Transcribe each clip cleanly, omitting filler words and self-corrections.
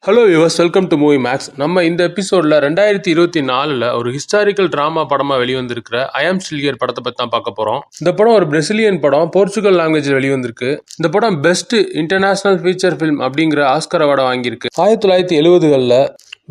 Hello yours, welcome to movie max. நம்ம இந்த எபிசோடில் 2024 ஒரு ஹிஸ்டாரிக்கல் ட்ராமா படமாக வெளிவந்திருக்கிற ஐ ஆம் ஸ்டில் ஹியர் படத்தை பற்றி தான் பார்க்க போகிறோம். இந்த படம் ஒரு பிரசிலியன் படம், போர்ச்சுகல் லாங்குவேஜில் வெளிவந்திருக்கு. இந்த படம் பெஸ்ட் இன்டர்நேஷனல் ஃபீச்சர் ஃபிலிம் அப்படிங்கிற ஆஸ்கர் அவார்டை வாங்கியிருக்கு. 1970களில்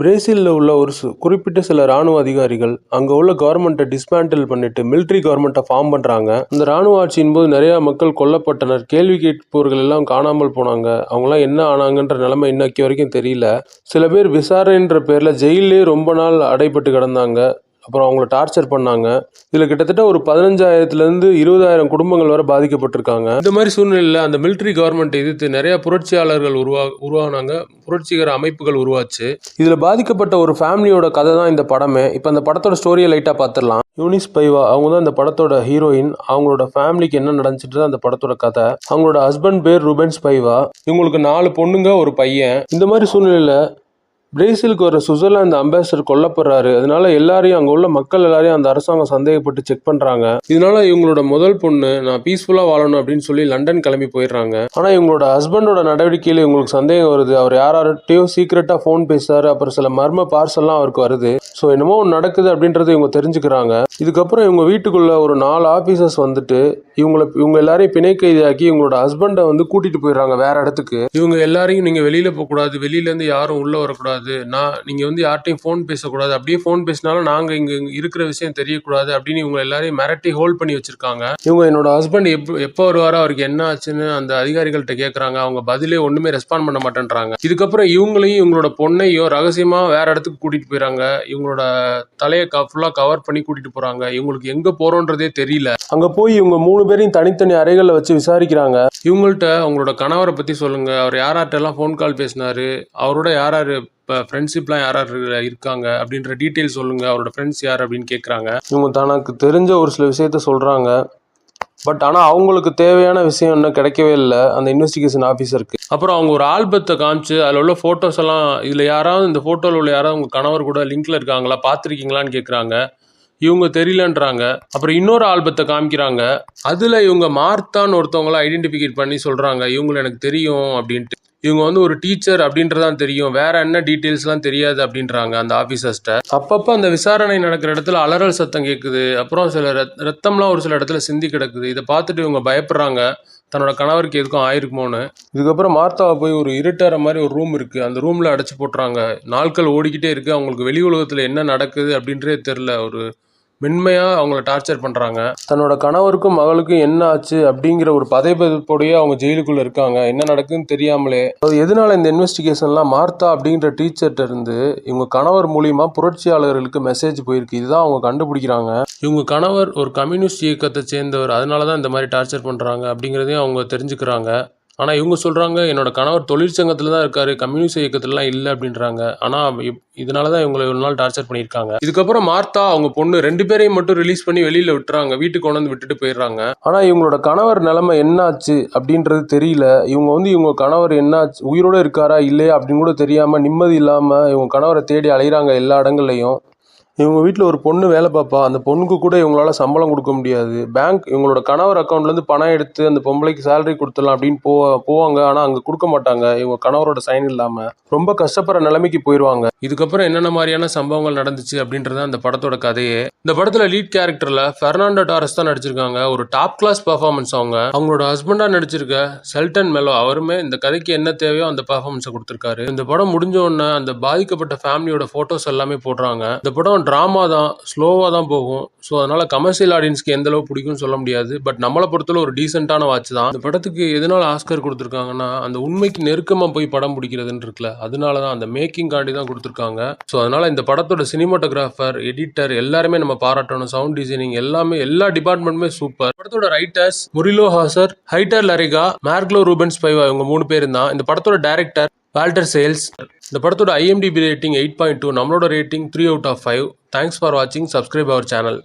பிரேசிலில் உள்ள ஒரு குறிப்பிட்ட சில ராணுவ அதிகாரிகள் அங்கே உள்ள கவர்மெண்ட்டை டிஸ்மேண்டில் பண்ணிட்டு மிலிட்ரி கவர்மெண்ட்டை ஃபார்ம் பண்ணுறாங்க. இந்த ராணுவ ஆட்சியின் போது நிறையா மக்கள் கொல்லப்பட்டனர். கேள்வி கேட்பவர்கள் எல்லாம் காணாமல் போனாங்க. அவங்களாம் என்ன ஆனாங்கன்ற நிலைமை இன்னைக்கு வரைக்கும் தெரியல. சில பேர் விசாரணைன்ற பேரில் ஜெயிலே ரொம்ப நாள் அடைபட்டு கிடந்தாங்க. அப்புறம் அவங்கள டார்ச்சர் பண்ணாங்க. இதில் கிட்டத்தட்ட ஒரு 15,000லேருந்து 20,000 குடும்பங்கள் வரை பாதிக்கப்பட்டிருக்காங்க. இந்த மாதிரி சூழ்நிலையில் அந்த மிலிட்ரி கவர்மெண்ட் எதிர்த்து நிறைய புரட்சியாளர்கள் உருவானாங்க. புரட்சிகர அமைப்புகள் உருவாச்சு. இதில் பாதிக்கப்பட்ட ஒரு ஃபேமிலியோட கதை தான் இந்த படமே. இப்போ அந்த படத்தோட ஸ்டோரியை லைட்டாக பார்த்துடலாம். யூனிஸ் பைவா அவங்க தான் இந்த படத்தோட ஹீரோயின். அவங்களோட ஃபேமிலிக்கு என்ன நடந்துச்சுட்டு தான் அந்த படத்தோட கதை. அவங்களோட ஹஸ்பண்ட் பேர் ரூபன்ஸ் பைவா. இவங்களுக்கு 4 பொண்ணுங்க, ஒரு பையன். இந்த மாதிரி சூழ்நிலையில் பிரேசிலுக்கு வர சுவிட்சர்லாந்து அம்பாசிடர் கொல்லப்படுறாரு. அதனால எல்லாரையும் அங்கே உள்ள மக்கள் எல்லாரையும் அந்த அரசாங்கம் சந்தேகப்பட்டு செக் பண்ணுறாங்க. இதனால இவங்களோட முதல் பொண்ணு நான் பீஸ்ஃபுல்லாக வாழணும் அப்படின்னு சொல்லி லண்டன் கிளம்பி போயிடுறாங்க. ஆனால் இவங்களோட ஹஸ்பண்டோட நடவடிக்கையில் இவங்களுக்கு சந்தேகம் வருது. அவர் யார்கிட்டையும் சீக்கிரட்டாக ஃபோன் பேசுறாரு. அப்புறம் சில மர்ம பார்சல்லாம் அவருக்கு வருது. ஸோ என்னமோ ஒன்று நடக்குது அப்படின்றத இவங்க தெரிஞ்சுக்கிறாங்க. இதுக்கப்புறம் இவங்க வீட்டுக்குள்ள ஒரு 4 ஆஃபீஸர்ஸ் வந்துட்டு இவங்க எல்லாரையும் பிணை கைதியாக்கி இவங்களோட ஹஸ்பண்டை கூட்டிட்டு போயிடுறாங்க வேற இடத்துக்கு. இவங்க எல்லாரையும் நீங்க வெளியில போகக்கூடாது, வெளியிலேருந்து யாரும் உள்ள வரக்கூடாது, நீங்க யார்ட்டையும் ஃபோன் பேசக்கூடாது, அப்படியே ஃபோன் பேசினாலும் நாங்க இங்க இருக்கிற விஷயம் தெரியக்கூடாது அப்படின்னு இவங்க எல்லாரையும் மிரட்டி ஹோல்ட் பண்ணி வச்சிருக்காங்க. இவங்க என்னோட ஹஸ்பண்ட் எப்போ வருவாரோ, அவருக்கு என்ன ஆச்சுன்னு அந்த அதிகாரிகள்கிட்ட கேட்கறாங்க. அவங்க பதிலே ஒண்ணுமே ரெஸ்பாண்ட் பண்ண மாட்டேன்றாங்க. இதுக்கப்புறம் இவங்களையும் இவங்களோட பொண்ணையும் ரகசியமா வேற இடத்துக்கு கூட்டிட்டு போயிறாங்க. இவங்களோட தலையை ஃபுல்லா கவர் பண்ணி கூட்டிட்டு போறாங்க. இவங்களுக்கு எங்க போறோன்றதே தெரியல. அங்க போய் இவங்க 3 பேரையும் தனித்தனி அறைகளை வச்சு விசாரிக்கிறாங்க. இவங்கள்ட்ட அவங்களோட கணவரை பத்தி சொல்லுங்க, அவர் யார்கிட்டலாம் ஃபோன் கால் பேசினாரு, அவரோட யாராரு ஃப்ரெண்ட்ஷிப்லாம் யார் இருக்காங்க அப்படின்ற டீட்டெயில் சொல்லுங்க, அவரோட ஃப்ரெண்ட்ஸ் யார் அப்படின்னு கேட்குறாங்க. இவங்க தனக்கு தெரிஞ்ச ஒரு சில விஷயத்த சொல்றாங்க. பட் ஆனால் அவங்களுக்கு தேவையான விஷயம் இன்னும் கிடைக்கவே இல்லை அந்த இன்வெஸ்டிகேஷன் ஆஃபீஸருக்கு. அப்புறம் அவங்க ஒரு ஆல்பத்தை காமிச்சு அதில் உள்ள ஃபோட்டோஸ் எல்லாம், இதில் யாராவது இந்த ஃபோட்டோவில் உள்ள யாராவது உங்கள் கணவர் கூட லிங்க்ல இருக்காங்களா, பார்த்துருக்கீங்களான்னு கேட்குறாங்க. இவங்க தெரியலன்றாங்க. அப்புறம் இன்னொரு ஆல்பத்தை காமிக்கிறாங்க. அதுல இவங்க மார்த்தான்னு ஒருத்தவங்கள ஐடென்டிஃபிகேட் பண்ணி சொல்றாங்க, இவங்களை எனக்கு தெரியும் அப்படின்ட்டு. இவங்க ஒரு டீச்சர் அப்படின்றதான் தெரியும், வேற என்ன டீட்டெயில்ஸ்லாம் தெரியாது அப்படின்றாங்க அந்த ஆஃபீஸர்ஸ்ட்ட. அப்பப்போ அந்த விசாரணை நடக்கிற இடத்துல அலறல் சத்தம் கேட்குது. அப்புறம் சில ரத்தம்லாம் ஒரு சில இடத்துல சிந்தி கிடக்குது. இதை பார்த்துட்டு இவங்க பயப்படுறாங்க, தன்னோட கணவருக்கு எதுக்கும் ஆயிருக்குமோன்னு. இதுக்கப்புறம் மார்த்தாவை போய் ஒரு இருட்டுற மாதிரி ஒரு ரூம் இருக்கு, அந்த ரூம்ல அடைச்சு போட்டுறாங்க. நாட்கள் ஓடிக்கிட்டே இருக்கு. அவங்களுக்கு வெளி உலகத்துல என்ன நடக்குது அப்படின்றே தெரியல. ஒரு மென்மையா அவங்கள டார்ச்சர் பண்றாங்க. தன்னோட கணவருக்கும் மகளுக்கும் என்ன ஆச்சு அப்படிங்கிற ஒரு பதைப்பதைப்போடையே அவங்க ஜெயிலுக்குள்ள இருக்காங்க, என்ன நடக்குன்னு தெரியாமலே. அது எதனால இந்த இன்வெஸ்டிகேஷன்லாம் மார்த்தா அப்படிங்கிற டீச்சர்ட்ட இருந்து இவங்க கணவர் மூலியமா புரட்சியாளர்களுக்கு மெசேஜ் போயிருக்கு. இதுதான் அவங்க கண்டுபிடிக்கிறாங்க. இவங்க கணவர் ஒரு கம்யூனிஸ்ட் இயக்கத்தை சேர்ந்தவர், அதனாலதான் இந்த மாதிரி டார்ச்சர் பண்றாங்க அப்படிங்கிறதையும் அவங்க தெரிஞ்சுக்கிறாங்க. ஆனால் இவங்க சொல்கிறாங்க, என்னோட கணவர் தொழிற்சங்கத்தில் தான் இருக்காரு, கம்யூனிஸ்ட் இயக்கத்துலலாம் இல்லை அப்படின்றாங்க. ஆனால் இதனால தான் இவங்களை ஒரு நாள் டார்ச்சர் பண்ணியிருக்காங்க. இதுக்கப்புறம் மார்த்தா அவங்க பொண்ணு 2 பேரையும் மட்டும் ரிலீஸ் பண்ணி வெளியில் விட்டுறாங்க. வீட்டுக்கு கொண்டு வந்து விட்டுட்டு போயிடுறாங்க. ஆனால் இவங்களோட கணவர் நிலைமை என்னாச்சு அப்படின்றது தெரியல. இவங்க இவங்க கணவர் என்னாச்சு, உயிரோட இருக்காரா இல்லையா அப்படின்னு கூட தெரியாமல் நிம்மதி இல்லாமல் இவங்க கணவரை தேடி அலைகிறாங்க எல்லா இடங்கள்லையும். இவங்க வீட்டில் ஒரு பொண்ணு வேலை பார்ப்பா. அந்த பொண்ணுக்கு கூட இவங்களால சம்பளம் கொடுக்க முடியாது. பேங்க் இவங்களோட கணவர் அக்கௌண்ட்லேருந்து பணம் எடுத்து அந்த பொம்பளைக்கு சேலரி கொடுத்துடலாம் அப்படின்னு போவாங்க. ஆனால் அங்கே கொடுக்க மாட்டாங்க, இவங்க கணவரோட சைன் இல்லாமல். ரொம்ப கஷ்டப்படுற நிலைமைக்கு போயிடுவாங்க. இதுக்கப்புறம் என்னென்ன மாதிரியான சம்பவங்கள் நடந்துச்சு அப்படின்றது அந்த படத்தோட கதையே. இந்த படத்துல லீட் கேரக்டர்ல பெர்னாண்டோ டாரஸ் தான் நடிச்சிருக்காங்க. ஒரு டாப் கிளாஸ் பெர்ஃபார்மன்ஸ். அவங்களோட ஹஸ்பண்டா நடிச்சிருக்க செல்டன் மெலோ அவருமே இந்த கதைக்கு என்ன தேவையோ அந்த பெர்ஃபார்மன்ஸை கொடுத்திருக்காரு. இந்த படம் முடிஞ்ச உடனே அந்த பாதிக்கப்பட்ட ஃபேமிலியோட போட்டோஸ் எல்லாமே போடுறாங்க. இந்த படம் டிராமா தான், ஸ்லோவா தான் போகும். ஸோ அதனால கமர்ஷியல் ஆடியன்ஸ்க்கு எந்த அளவு பிடிக்கும்னு சொல்ல முடியாது. பட் நம்மளை பொறுத்தவரை ஒரு டீசென்டான வாட்ச் தான். இந்த படத்துக்கு எதனால ஆஸ்கர் கொடுத்துருக்காங்கன்னா, அந்த உண்மைக்கு நெருக்கமா போய் படம் பிடிக்கிறதுன்னு இருக்குல்ல, அதனாலதான் அந்த மேக்கிங் காண்டி தான் கொடுத்துருக்காங்க. ஸோ அதனால இந்த படத்தோட சினிமாட்டோகிராஃபர், எடிட்டர் எல்லாருமே நம்ம பாராட்டணும். சவுண்ட் டிசைனிங் எல்லாமே, எல்லா டிபார்ட்மெண்ட்டுமே சூப்பர். படத்தோட ரைட்டர்ஸ் முரிலோ ஹாசர், ஹைட்டர் லரிகா, மார்க்லோ ரூபன்ஸ் பைவா, இவங்க 3 பேரும் தான். இந்த படத்தோட டைரக்டர் வால்டர் சேல்ஸ். இந்த படத்தோட IMDb ரேட்டிங் 8.2, நம்மளோட rating 3 out of 5. Thanks for வாட்சிங். Subscribe our channel.